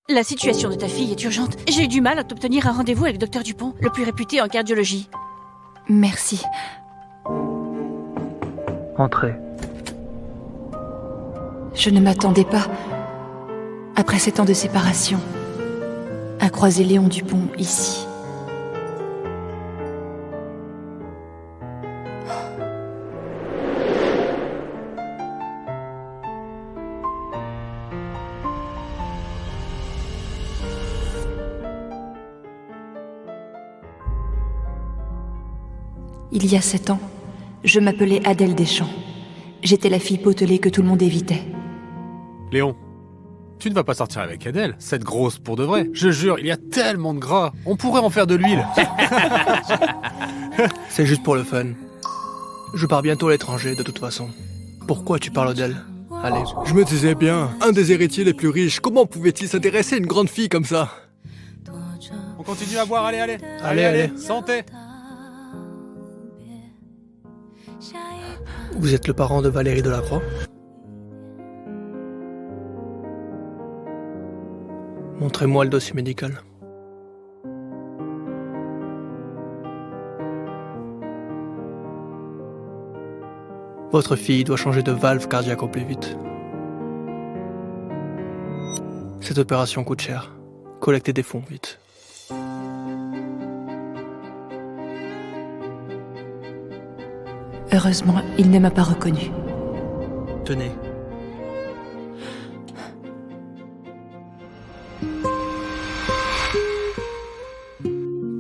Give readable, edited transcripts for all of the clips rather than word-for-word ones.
La situation de ta fille est urgente. J'ai eu du mal à t'obtenir un rendez-vous avec le docteur Dupont, le plus réputé en cardiologie. Merci. Entrez. Je ne m'attendais pas, après 7 ans de séparation, à croiser Léon Dupont ici. Il y a 7 ans, je m'appelais Adèle Deschamps. J'étais la fille potelée que tout le monde évitait. Léon, tu ne vas pas sortir avec Adèle, cette grosse pour de vrai. Je jure, il y a tellement de gras, on pourrait en faire de l'huile. C'est juste pour le fun. Je pars bientôt à l'étranger, de toute façon. Pourquoi tu parles d'elle? Allez. Je me disais bien, un des héritiers les plus riches, comment pouvait-il s'intéresser à une grande fille comme ça? On continue à boire, allez. Allez. Santé. Vous êtes le parent de Valérie Delacroix? Montrez-moi le dossier médical. Votre fille doit changer de valve cardiaque au plus vite. Cette opération coûte cher. Collectez des fonds, vite. Heureusement, il ne m'a pas reconnue. Tenez.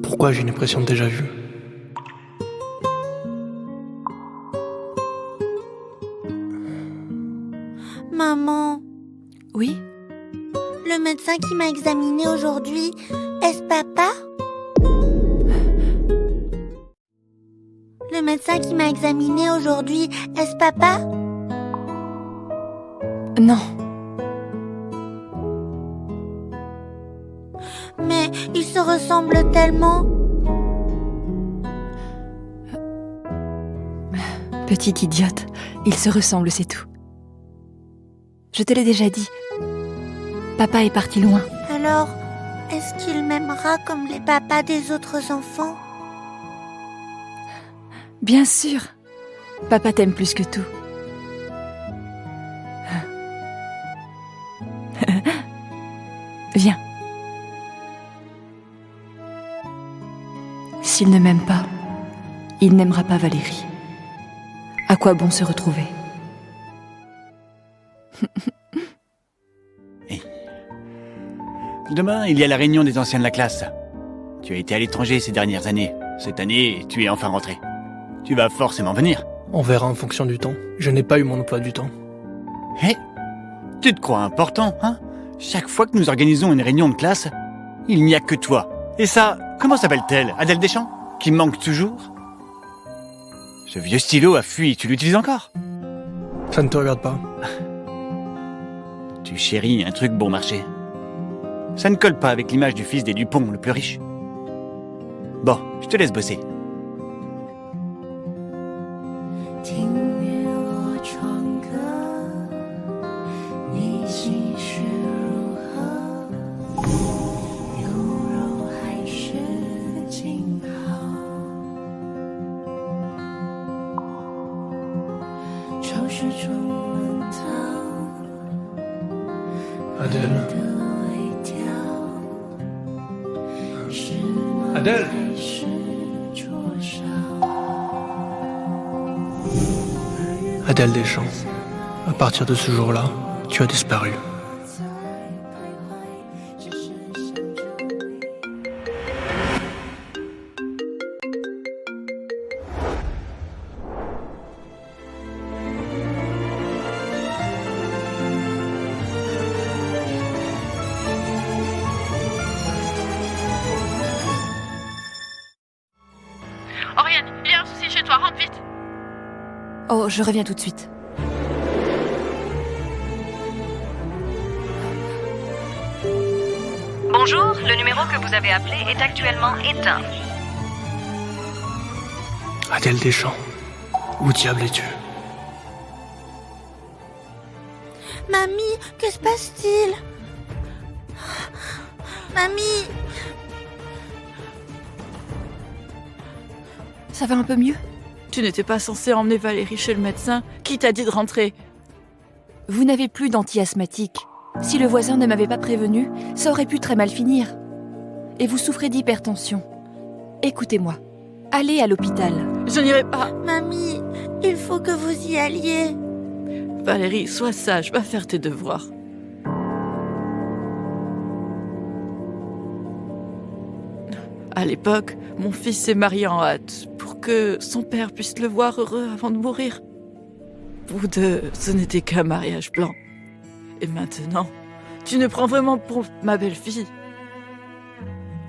Pourquoi j'ai une impression de déjà vu? Maman, Oui? le médecin qui m'a examiné aujourd'hui, est-ce papa? Le médecin qui m'a examiné aujourd'hui, est-ce papa? Non. Mais il se ressemble tellement. Petite idiote, ils se ressemblent, c'est tout. Je te l'ai déjà dit. Papa est parti loin. Alors, est-ce qu'il m'aimera comme les papas des autres enfants? Bien sûr. Papa t'aime plus que tout. Viens. S'il ne m'aime pas, il n'aimera pas Valérie. À quoi bon se retrouver? Demain, il y a la réunion des anciens de la classe. Tu as été à l'étranger ces dernières années. Cette année, tu es enfin rentré. Tu vas forcément venir. On verra en fonction du temps. Je n'ai pas eu mon emploi du temps. Hé, tu te crois important, hein? Chaque fois que nous organisons une réunion de classe, il n'y a que toi. Et ça, comment s'appelle-t-elle? Adèle Deschamps? Qui me manque toujours? Ce vieux stylo a fui, tu l'utilises encore? Ça ne te regarde pas. Tu chéris un truc bon marché. Ça ne colle pas avec l'image du fils des Dupont, le plus riche. Bon, je te laisse bosser. Adèle. Adèle. Adèle Deschamps. À partir de ce jour-là, tu as disparu. Oriane, il y a un souci chez toi, rentre vite. Oh, je reviens tout de suite. Bonjour, le numéro que vous avez appelé est actuellement éteint. Adèle Deschamps. Où diable es-tu? Mamie, que se passe-t-il? Mamie! Ça va un peu mieux? Tu n'étais pas censé emmener Valérie chez le médecin? Qui t'a dit de rentrer? Vous n'avez plus d'anti-asthmatique. Si le voisin ne m'avait pas prévenu, ça aurait pu très mal finir. Et vous souffrez d'hypertension. Écoutez-moi, allez à l'hôpital. Je n'irai pas. Mamie, il faut que vous y alliez. Valérie, sois sage, va faire tes devoirs. À l'époque, mon fils s'est marié en hâte pour que son père puisse le voir heureux avant de mourir. Vous deux, ce n'était qu'un mariage blanc. Et maintenant, tu ne prends vraiment pour ma belle-fille.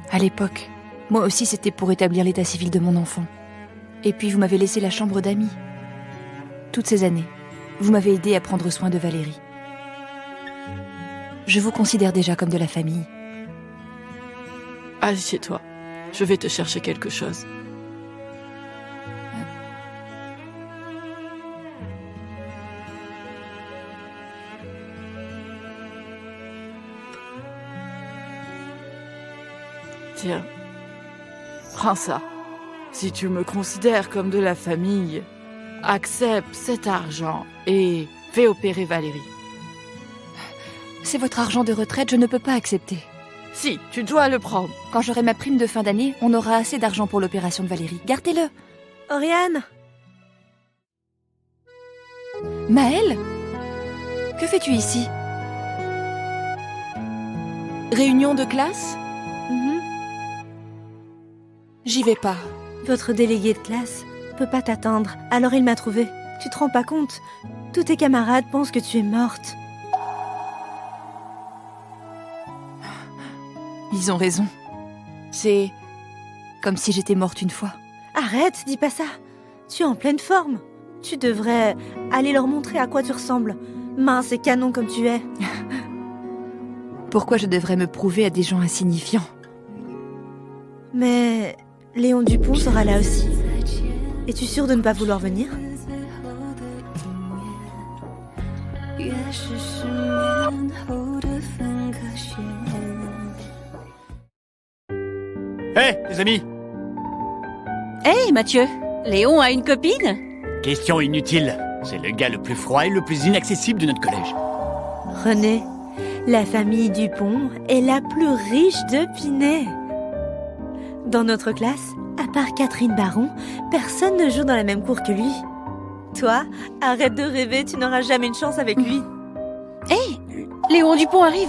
À l'époque, moi aussi c'était pour établir l'état civil de mon enfant. Et puis vous m'avez laissé la chambre d'amis. Toutes ces années, vous m'avez aidé à prendre soin de Valérie. Je vous considère déjà comme de la famille. Assieds-toi, je vais te chercher quelque chose. Tiens, prends ça. Si tu me considères comme de la famille, accepte cet argent et fais opérer Valérie. C'est votre argent de retraite, je ne peux pas accepter. Si, tu dois le prendre. Quand j'aurai ma prime de fin d'année, on aura assez d'argent pour l'opération de Valérie. Gardez-le. Oriane! Maëlle? Que fais-tu ici? Réunion de classe? J'y vais pas. Votre délégué de classe peut pas t'attendre, alors il m'a trouvé. Tu te rends pas compte? Tous tes camarades pensent que tu es morte. Ils ont raison. C'est comme si j'étais morte une fois. Arrête, dis pas ça. Tu es en pleine forme. Tu devrais aller leur montrer à quoi tu ressembles. Mince et canon comme tu es. Pourquoi je devrais me prouver à des gens insignifiants? Mais Léon Dupont sera là aussi. Es-tu sûre de ne pas vouloir venir? Hé, les amis! Hey Mathieu, Léon a une copine? Question inutile. C'est le gars le plus froid et le plus inaccessible de notre collège. René, la famille Dupont est la plus riche de Pinay. Dans notre classe, à part Catherine Baron, personne ne joue dans la même cour que lui. Toi, arrête de rêver, tu n'auras jamais une chance avec lui. Hey, Léon Dupont arrive.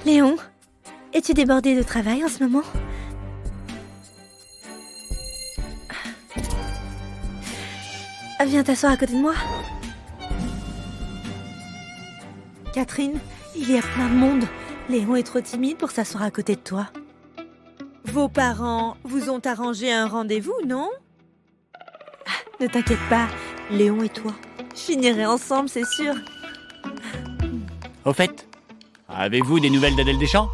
Léon, es-tu débordé de travail en ce moment? Viens t'asseoir à côté de moi. Catherine, il y a plein de monde. Léon est trop timide pour s'asseoir à côté de toi. Vos parents vous ont arrangé un rendez-vous, non? Ne t'inquiète pas, Léon et toi finirez ensemble, c'est sûr. Au fait, avez-vous des nouvelles d'Adèle Deschamps?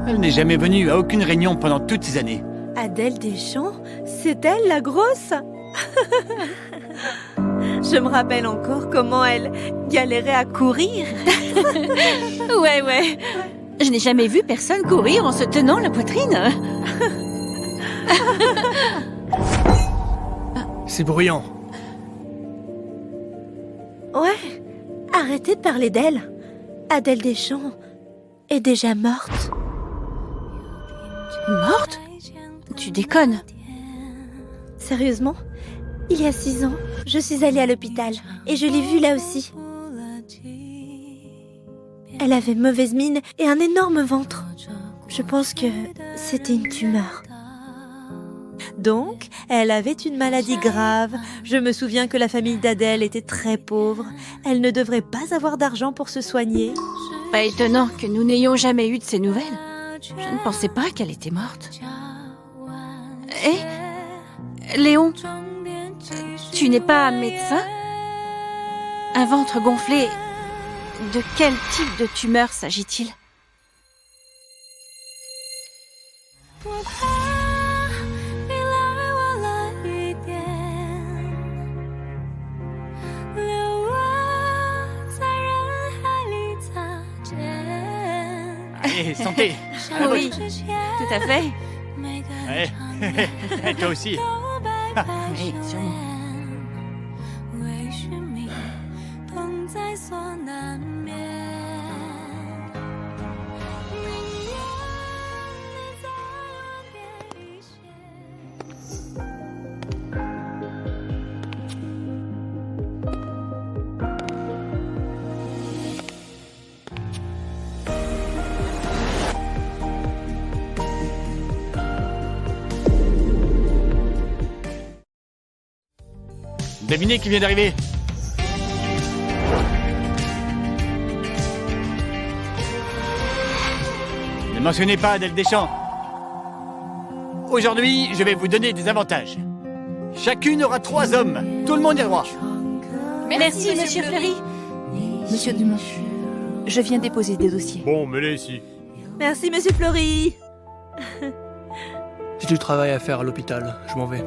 Elle n'est jamais venue à aucune réunion pendant toutes ces années. Adèle Deschamps? C'est elle, la grosse? Je me rappelle encore comment elle galérait à courir. Ouais. Je n'ai jamais vu personne courir en se tenant la poitrine. C'est bruyant. Ouais, arrêtez de parler d'elle. Adèle Deschamps est déjà morte. Morte? Tu déconnes. Sérieusement? Il y a 6 ans, je suis allée à l'hôpital et je l'ai vue là aussi. Elle avait mauvaise mine et un énorme ventre. Je pense que c'était une tumeur. Donc, elle avait une maladie grave. Je me souviens que la famille d'Adèle était très pauvre. Elle ne devrait pas avoir d'argent pour se soigner. Pas étonnant que nous n'ayons jamais eu de ces nouvelles. Je ne pensais pas qu'elle était morte. Et Léon, tu n'es pas médecin? Un ventre gonflé, de quel type de tumeur s'agit-il? Allez, santé. À la Oui, vôtre. tout à fait. Ouais. Et toi aussi. Oui, sûrement. Devinez qui vient d'arriver. Ne mentionnez pas Adèle Deschamps. Aujourd'hui, je vais vous donner des avantages. Chacune aura 3 hommes. Tout le monde y a droit. Merci, monsieur Fleury. Monsieur Dumont, je viens déposer des dossiers. Bon, mets-les ici. Merci, monsieur Fleury. J'ai du travail à faire à l'hôpital, je m'en vais.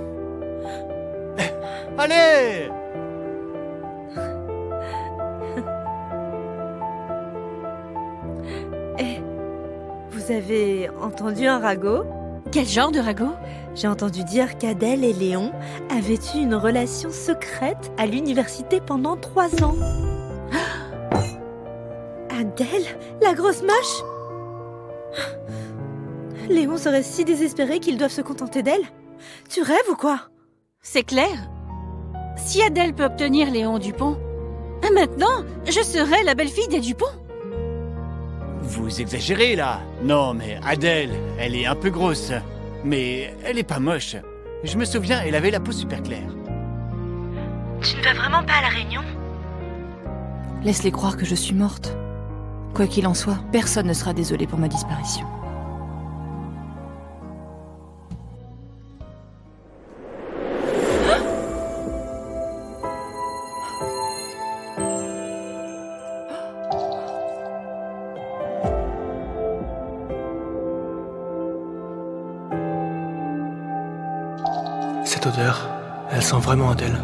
Allez! Vous avez entendu un ragot? Quel genre de ragot? J'ai entendu dire qu'Adèle et Léon avaient eu une relation secrète à l'université pendant 3 ans. Adèle, la grosse moche? Léon serait si désespéré qu'ils doivent se contenter d'elle? Tu rêves ou quoi? C'est clair. Si Adèle peut obtenir Léon Dupont, maintenant, je serai la belle-fille des Dupont. Vous exagérez là. Non, mais Adèle, elle est un peu grosse. Mais elle est pas moche. Je me souviens, elle avait la peau super claire. Tu ne vas vraiment pas à la réunion? Laisse-les croire que je suis morte. Quoi qu'il en soit, personne ne sera désolé pour ma disparition. Cette odeur, elle sent vraiment Adèle.